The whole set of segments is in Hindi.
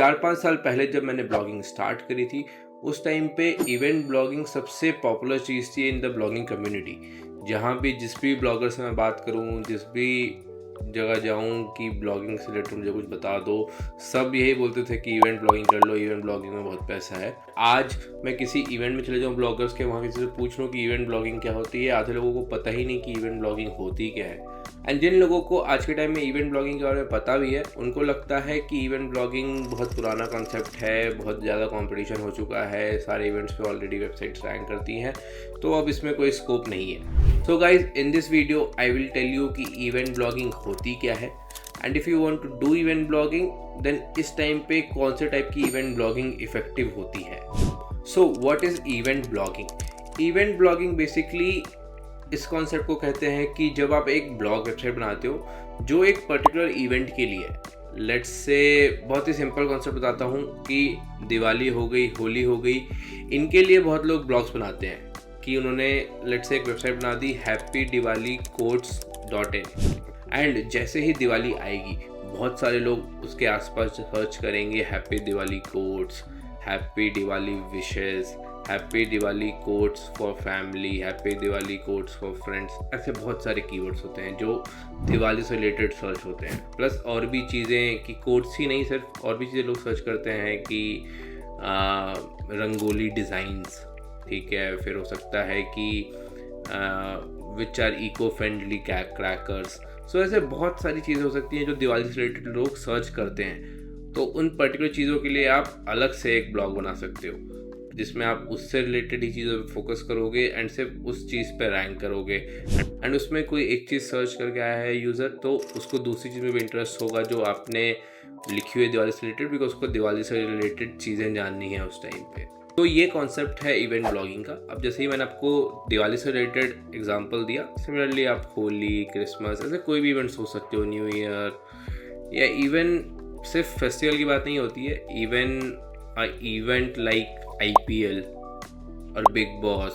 4-5 साल पहले जब मैंने ब्लॉगिंग स्टार्ट करी थी, उस टाइम पे इवेंट ब्लॉगिंग सबसे पॉपुलर चीज़ थी इन द ब्लॉगिंग कम्युनिटी। जहाँ भी जिस भी ब्लॉगर से मैं बात करूँ, जिस भी जगह जाऊँ कि ब्लॉगिंग से रिलेटेड मुझे कुछ बता दो, सब यही बोलते थे कि इवेंट ब्लॉगिंग कर लो, इवेंट ब्लॉगिंग में बहुत पैसा है। आज मैं किसी इवेंट में चले जाऊँ ब्लॉगर्स के, वहाँ किसी से पूछ लूँ कि इवेंट ब्लॉगिंग क्या होती है, आधे लोगों को पता ही नहीं कि इवेंट ब्लॉगिंग होती क्या है। एंड जिन लोगों को आज के टाइम में इवेंट ब्लॉगिंग के बारे में पता भी है, उनको लगता है कि इवेंट ब्लॉगिंग बहुत पुराना कॉन्सेप्ट है, बहुत ज़्यादा कंपटीशन हो चुका है, सारे इवेंट्स पे ऑलरेडी वेबसाइट्स रैंक करती हैं, तो अब इसमें कोई स्कोप नहीं है। So guys, in this video I will tell you कि इवेंट ब्लॉगिंग होती क्या है, and if you want to do event blogging then इस टाइम पे कौन से टाइप की इवेंट ब्लॉगिंग इफेक्टिव होती है। So what is event blogging? Event blogging basically इस कॉन्सेप्ट को कहते हैं कि जब आप एक ब्लॉग वेबसाइट बनाते हो जो एक पर्टिकुलर इवेंट के लिए है। लेट्स से बहुत ही सिंपल कॉन्सेप्ट बताता हूँ कि दिवाली हो गई, होली हो गई, इनके लिए बहुत लोग ब्लॉग्स बनाते हैं कि उन्होंने लेट्स से एक वेबसाइट बना दी happydiwaliquotes.in, एंड जैसे ही दिवाली आएगी बहुत सारे लोग उसके आसपास सर्च करेंगे happy Diwali quotes, happy Diwali wishes, happy Diwali quotes for family, happy Diwali quotes for friends. ऐसे बहुत सारे कीवर्ड्स होते हैं जो दिवाली से रिलेटेड सर्च होते हैं। प्लस और भी चीज़ें कि कोट्स ही नहीं, सिर्फ और भी चीज़ें लोग सर्च करते हैं कि रंगोली डिज़ाइंस, ठीक है, फिर हो सकता है कि which are eco friendly crackers. So ऐसे बहुत सारी चीज़ें हो सकती हैं जो दिवाली से रिलेटेड लोग सर्च करते हैं। तो उन पर्टिकुलर चीज़ों के लिए आप अलग से एक ब्लॉग बना सकते हो जिसमें आप उससे रिलेटेड ही चीज़ों पे फोकस करोगे एंड सिर्फ उस चीज़ पे रैंक करोगे। एंड उसमें कोई एक चीज़ सर्च करके आया है यूज़र, तो उसको दूसरी चीज़ में भी इंटरेस्ट होगा जो आपने लिखी हुई है दिवाली से रिलेटेड, बिकॉज उसको दिवाली से रिलेटेड चीज़ें जाननी है उस टाइम पे। तो ये कॉन्सेप्ट है इवेंट ब्लॉगिंग का। अब जैसे ही मैंने आपको दिवाली से रिलेटेड एग्जांपल दिया, सिमिलरली आप होली, क्रिसमस, ऐसे कोई भी इवेंट्स हो सकते हो, न्यू ईयर, या इवन सिर्फ फेस्टिवल की बात नहीं होती है, इवन इवेंट लाइक IPL और बिग बॉस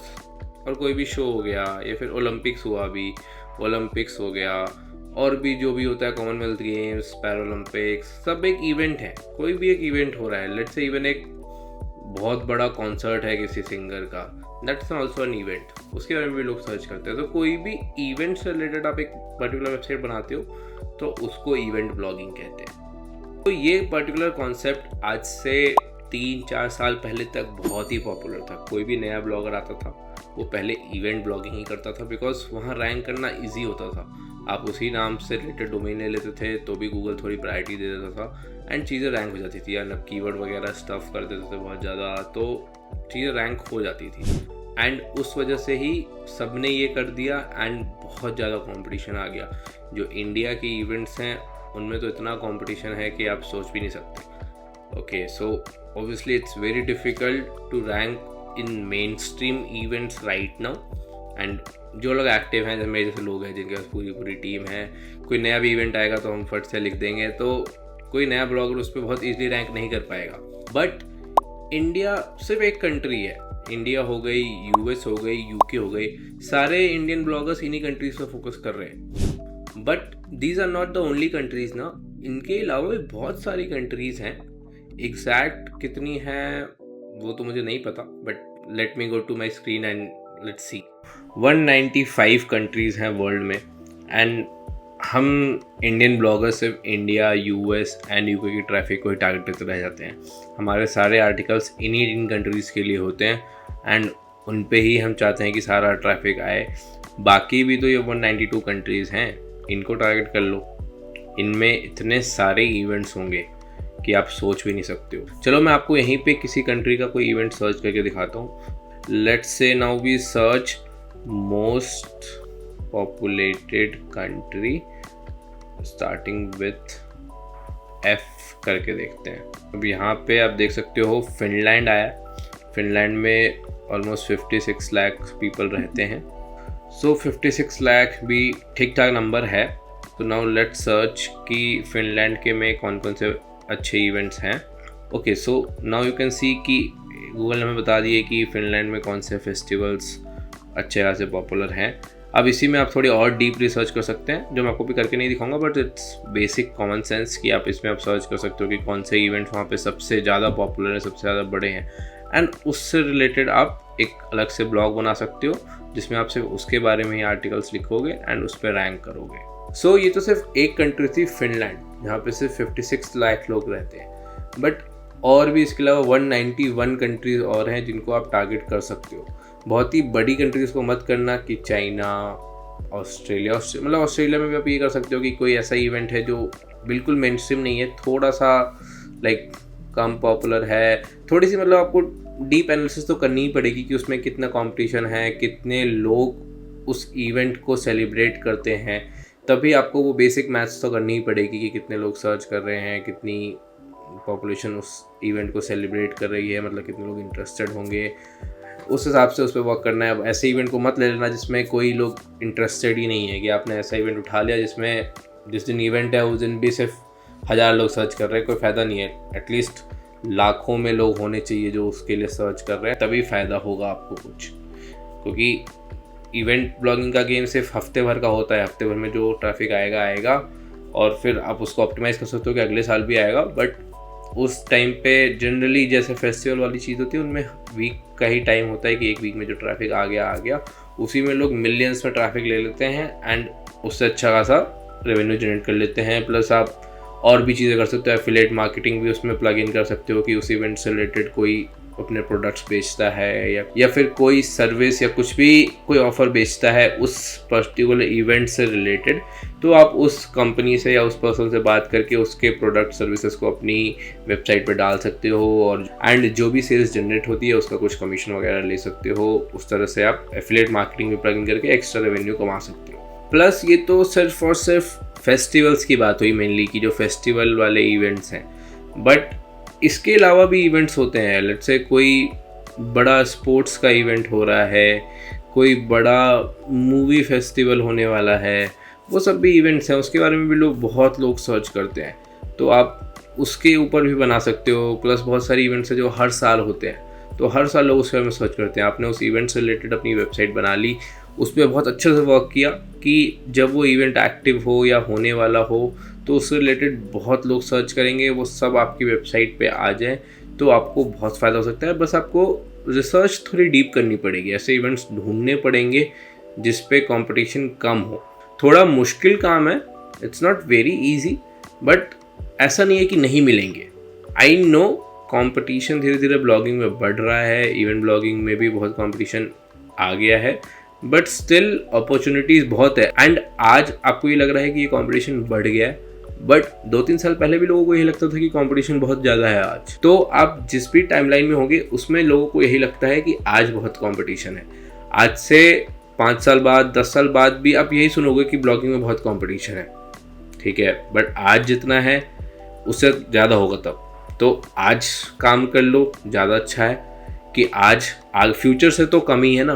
और कोई भी शो हो गया, या फिर ओलंपिक्स हुआ, अभी ओलंपिक्स हो गया, और भी जो भी होता है, कॉमनवेल्थ गेम्स, पैरालंपिक्स, सब एक इवेंट है। कोई भी एक इवेंट हो रहा है, लेट्स से इवन एक बहुत बड़ा कॉन्सर्ट है किसी सिंगर का, दैट्स ऑल्सो एन इवेंट, उसके बारे में भी लोग सर्च करते हैं। तो कोई भी इवेंट से रिलेटेड आप एक पर्टिकुलर वेबसाइट बनाते हो तो उसको इवेंट ब्लॉगिंग कहते हैं। तो ये पर्टिकुलर कॉन्सेप्ट आज से 3-4 साल पहले तक बहुत ही पॉपुलर था। कोई भी नया ब्लॉगर आता था वो पहले इवेंट ब्लॉगिंग ही करता था, बिकॉज वहाँ रैंक करना इजी होता था। आप उसी नाम से रिलेटेड डोमेन ले लेते थे तो भी गूगल थोड़ी प्रायोरिटी दे देता था एंड चीज़ें रैंक हो जाती थी। यार कीवर्ड वगैरह स्टफ कर देते थे बहुत ज़्यादा, तो चीज़ें रैंक हो जाती थी। एंड उस वजह से ही सब ने ये कर दिया एंड बहुत ज़्यादा कॉम्पिटिशन आ गया। जो इंडिया के इवेंट्स हैं उनमें तो इतना कॉम्पिटिशन है कि आप सोच भी नहीं सकते। Okay, so obviously it's very difficult to rank in mainstream events right now, and जो लोग एक्टिव हैं, जैसे मेरे जैसे लोग हैं जिनके पास पूरी टीम है, कोई नया भी इवेंट आएगा तो हम फट से लिख देंगे, तो कोई नया ब्लॉगर उस पर बहुत ईजिली रैंक नहीं कर पाएगा। बट इंडिया सिर्फ एक कंट्री है, इंडिया हो गई, US हो गई, UK हो गई, सारे इंडियन ब्लॉगर्स इन्हीं कंट्रीज पर फोकस कर रहे हैं। But these are not the only countries ना, इनके अलावा भी बहुत सारी कंट्रीज हैं। एग्जैक्ट कितनी है वो तो मुझे नहीं पता, but let me go to my screen and let's see. 195 countries हैं वर्ल्ड में, एंड हम इंडियन ब्लॉगर्स सिर्फ इंडिया, US एंड UK की ट्रैफिक को ही टारगेट करते रह जाते हैं। हमारे सारे आर्टिकल्स इन्हीं इन कंट्रीज़ के लिए होते हैं एंड उन पे ही हम चाहते हैं कि सारा ट्रैफिक आए। बाकी भी तो ये 192 कंट्रीज़ हैं, इनको टारगेट कर लो। इनमें इतने सारे इवेंट्स होंगे कि आप सोच भी नहीं सकते हो। चलो मैं आपको यहीं पे किसी कंट्री का कोई इवेंट सर्च करके दिखाता हूँ। Let's see now we search most populated country starting with F करके देखते हैं। अब यहाँ पे आप देख सकते हो फिनलैंड आया। फिनलैंड में ऑलमोस्ट 56 लाख पीपल रहते हैं। सो 56 लाख भी ठीक ठाक नंबर है। तो नाउ लेट्स सर्च कि फिनलैंड के में कौन कौन से अच्छे इवेंट्स हैं। Okay, so now you can see कि गूगल हमें बता दिए कि फिनलैंड में कौन से फेस्टिवल्स अच्छे खासे पॉपुलर हैं। अब इसी में आप थोड़ी और डीप रिसर्च कर सकते हैं, जो मैं आपको भी करके नहीं दिखाऊंगा, but it's basic common sense कि आप इसमें आप सर्च कर सकते हो कि कौन से इवेंट्स वहाँ पे सबसे ज़्यादा पॉपुलर है, सबसे ज़्यादा बड़े हैं, एंड उससे रिलेटेड आप एक अलग से ब्लॉग बना सकते हो जिसमें आप सिर्फ उसके बारे में ही आर्टिकल्स लिखोगे एंड उस पर रैंक करोगे। सो ये तो सिर्फ एक कंट्री थी, फिनलैंड, जहाँ पे सिर्फ 56 लाख लोग रहते हैं, बट और भी इसके अलावा 191 कंट्रीज़ और हैं जिनको आप टारगेट कर सकते हो। बहुत ही बड़ी कंट्रीज़ को मत करना कि चाइना, ऑस्ट्रेलिया, मतलब ऑस्ट्रेलिया में भी आप ये कर सकते हो कि कोई ऐसा इवेंट है जो बिल्कुल मेनस्ट्रीम नहीं है, थोड़ा सा लाइक कम पॉपुलर है, थोड़ी सी मतलब आपको डीप एनालिसिस तो करनी ही पड़ेगी कि उसमें कितना कंपटीशन है, कितने लोग उस इवेंट को सेलिब्रेट करते हैं, तभी आपको वो बेसिक मैथ्स तो करनी ही पड़ेगी कि कितने लोग सर्च कर रहे हैं, कितनी पॉपुलेशन उस इवेंट को सेलिब्रेट कर रही है, मतलब कितने लोग इंटरेस्टेड होंगे, उस हिसाब से उस पर वर्क करना है। अब ऐसे इवेंट को मत ले लेना जिसमें कोई लोग इंटरेस्टेड ही नहीं है, कि आपने ऐसा इवेंट उठा लिया जिसमें जिस दिन इवेंट है उस दिन भी सिर्फ 1000 लोग सर्च कर रहे हैं, कोई फ़ायदा नहीं है। एटलीस्ट लाखों में लोग होने चाहिए जो उसके लिए सर्च कर रहे हैं, तभी फ़ायदा होगा आपको कुछ, क्योंकि इवेंट ब्लॉगिंग का गेम सिर्फ हफ्ते भर का होता है। हफ्ते भर में जो ट्रैफिक आएगा और फिर आप उसको ऑप्टिमाइज़ कर सकते हो कि अगले साल भी आएगा, बट उस टाइम पे जनरली जैसे फेस्टिवल वाली चीज़ होती है उनमें वीक का ही टाइम होता है कि एक वीक में जो ट्रैफिक आ गया, उसी में लोग मिलियंस में ट्रैफिक ले लेते हैं एंड उससे अच्छा खासा रेवेन्यू जनरेट कर लेते हैं। प्लस आप और भी चीज़ें कर सकते हो, एफिलिएट मार्केटिंग भी उसमें प्लग इन कर सकते हो कि उस इवेंट से रिलेटेड कोई अपने प्रोडक्ट्स बेचता है या फिर कोई सर्विस या कुछ भी कोई ऑफ़र बेचता है उस पर्टिकुलर इवेंट से रिलेटेड, तो आप उस कंपनी से या उस पर्सन से बात करके उसके प्रोडक्ट सर्विसेज को अपनी वेबसाइट पर डाल सकते हो और एंड जो भी सेल्स जनरेट होती है उसका कुछ कमीशन वगैरह ले सकते हो। उस तरह से आप एफिलिएट मार्केटिंग में प्लग इन करके एक्स्ट्रा रेवेन्यू कमा सकते हो। प्लस ये तो सिर्फ और सिर्फ फेस्टिवल्स की बात हुई मेनली, कि जो फेस्टिवल वाले इवेंट्स हैं, बट इसके अलावा भी इवेंट्स होते हैं। लेट्स से कोई बड़ा स्पोर्ट्स का इवेंट हो रहा है, कोई बड़ा मूवी फेस्टिवल होने वाला है, वो सब भी इवेंट्स हैं, उसके बारे में भी बहुत लोग सर्च करते हैं, तो आप उसके ऊपर भी बना सकते हो। प्लस बहुत सारी इवेंट्स हैं जो हर साल होते हैं, तो हर साल लोग उसके बारे में सर्च करते हैं। आपने उस इवेंट से रिलेटेड अपनी वेबसाइट बना ली, उस पर बहुत अच्छे से वर्क किया कि जब वो इवेंट एक्टिव हो या होने वाला हो तो उससे रिलेटेड बहुत लोग सर्च करेंगे, वो सब आपकी वेबसाइट पे आ जाए, तो आपको बहुत फ़ायदा हो सकता है। बस आपको रिसर्च थोड़ी डीप करनी पड़ेगी, ऐसे इवेंट्स ढूंढने पड़ेंगे जिस पे कंपटीशन कम हो। थोड़ा मुश्किल काम है, it's not very easy, but ऐसा नहीं है कि नहीं मिलेंगे। आई नो कंपटीशन धीरे धीरे ब्लॉगिंग में बढ़ रहा है, इवेंट ब्लॉगिंग में भी बहुत कंपटीशन आ गया है, बट स्टिल अपॉर्चुनिटीज़ बहुत है। एंड आज आपको ये लग रहा है कि ये कंपटीशन बढ़ गया है, बट 2-3 साल पहले भी लोगों को यही लगता था कि कंपटीशन बहुत ज़्यादा है आज। तो आप जिस भी टाइमलाइन में होंगे उसमें लोगों को यही लगता है कि आज बहुत कंपटीशन है। आज से 5 साल बाद, 10 साल बाद भी आप यही सुनोगे कि ब्लॉगिंग में बहुत कंपटीशन है, ठीक है, बट आज जितना है उससे ज़्यादा होगा तब। तो आज काम कर लो, ज़्यादा अच्छा है कि आज फ्यूचर से तो कम ही है ना,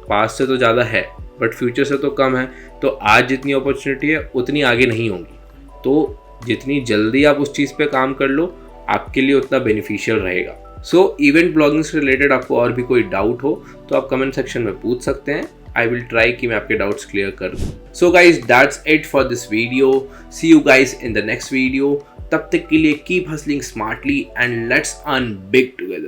पास्ट से तो ज़्यादा है बट फ्यूचर से तो कम है। तो आज जितनी अपॉर्चुनिटी है उतनी आगे नहीं होंगी, तो जितनी जल्दी आप उस चीज़ पे काम कर लो आपके लिए उतना बेनिफिशियल रहेगा। सो इवेंट ब्लॉगिंग से रिलेटेड आपको और भी कोई डाउट हो तो आप कमेंट सेक्शन में पूछ सकते हैं। आई विल ट्राई कि मैं आपके डाउट्स क्लियर कर दूँ। So guys that's it for this video. See you guys in the next video. तब तक के लिए keep hustling smartly and let's earn big together.